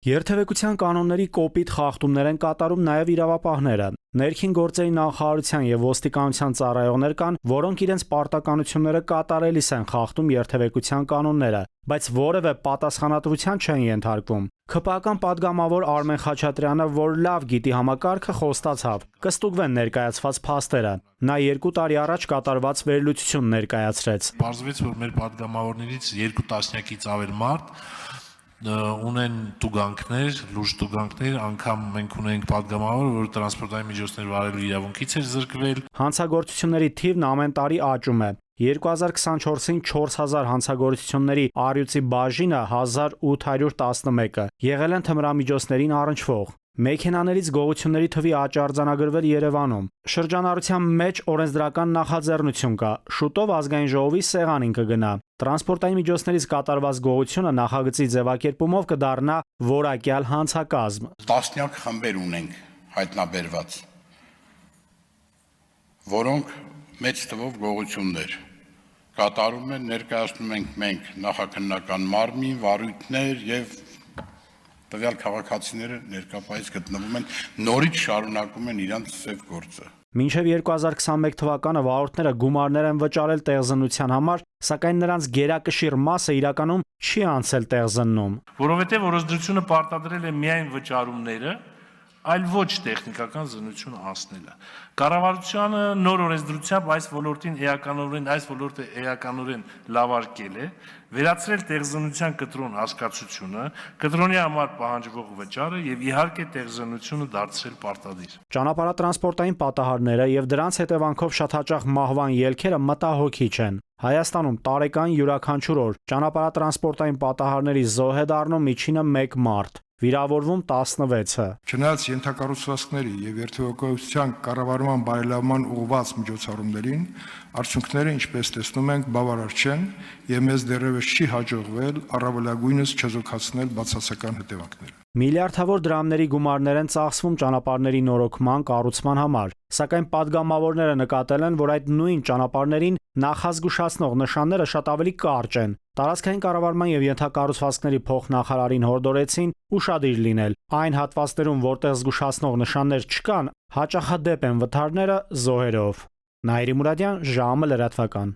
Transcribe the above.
Երթևեկության կանոնների կոպիտ խախտումներ են կատարում նաև իրավապահները։ Ներքին գործերի նախարարության եւ ոստիկանության ծառայողներ կան, որոնք իրենց պարտականությունները կատարելիս են խախտում երթևեկության կանոնները, բայց որևէ պատասխանատվության չեն ենթարկվում։ ՔՊԱ-ական падգամավոր Արմեն Խաչատրյանը, որ լավ գիտի համակարգը, խոստացավ, կստուգվեն ներկայացված փաստերը։ Նա 2 տարի առաջ կատարված վերլուծություն ներկայացրեց։ Պարզվեց, որ մեր падգամավորներից 2 տասնյակից ավել մարդ ունեն տուգանքներ, լուրջ տուգանքներ, անգամ մենք ունենք падգամավոր, որ տրանսպորտային միջոցներ վարելու իրավունքից էր զրկվել։ Հանցագործությունների թիվն ամեն տարի աճում է։ 2024-ին 4000 հանցագործությունների առյուծի բաժինը 1811-ը եղել են թմրամիջոցներին առնչվող։ Մեքենաներից գողությունների թվի աճ արձանագրվել Երևանում։ Շրջանառության մեջ օրենսդրական նախաձեռնություն կա։ Շուտով ազգային ժողովի սեղանին կգնա։ Տրանսպորտային միջոցներից կատարված գողությունը նախագծի ձևակերպումով կդառնա որակյալ հանցակազմ։ Տասնյակ խմբեր ունենք հայտնաբերված, որոնք մեծ թվով գողություններ կատարում են, ներկայացնում ենք մենք նախաքննական մարմին, վարույթներ եւ տվյալ քաղաքացիները ներկայապես գտնվում են, նորից շարունակում են իրենց ծև գործը։ Մինչև 2021 թվականը վարորդները գումարներ են վճարել տեղզնության համար, սակայն նրանց գերակշիռ մասը իրականում չի անցել տեղզննում։ Որովհետև օրենսդրությունը պարտադրել է միայն վճարումները, այլ ոչ տեխնիկական զննություն անցնելը։ Կառավարությունը նոր օրենսդրությամբ այս ոլորտը էականորեն լավարկել է, վերացրել տեղզնության կտրոն հասկացությունը, կտրոնի համար պահանջվող վճարը եւ իհարկե տեղզնությունը դարձրել պարտադիր։ Ճանապարհատրանսպորտային պատահարները եւ դրանց հետևանքով շատ հաճախ մահվան ելքերը մտահոգիչ են։ Հայաստանում տարեկան յուրաքանչյուր օր ճանապարհատրանսպորտային պատահարների զոհ է դառնում միջինը 1 մարդ, վիրավորվում 16-ը։ Չնայած ենթակառուցվածքների եւ երթևեկության կառավարման բարելավման ուղղված միջոցառումներին, արդյունքները, ինչպես տեսնում ենք, բավարար չեն եւ մեզ դեռևս չի հաջողվել առավելագույնս չեզոքացնել բացասական հետևանքները։ Միլիարդավոր դրամների գումարներ են ծախսվում ճանապարհների նորոգման, կառուցման համար, սակայն падգամավորները նկատել են, որ այդ նույն ճանապարհներին նախազգուշացնող նշանները շատ ավելի կարճ են։ Տարածքային կառավարման եւ ենթակառուցվածքների փոխնախարարին հորդորեցին ուշադիր լինել։ Այն հատվածներում, որտեղ զգուշացնող նշաններ չկան, հաճախադեպ են վթարները զոհերով։ Նաիրի Մուրադյան, ժամը լրատվական։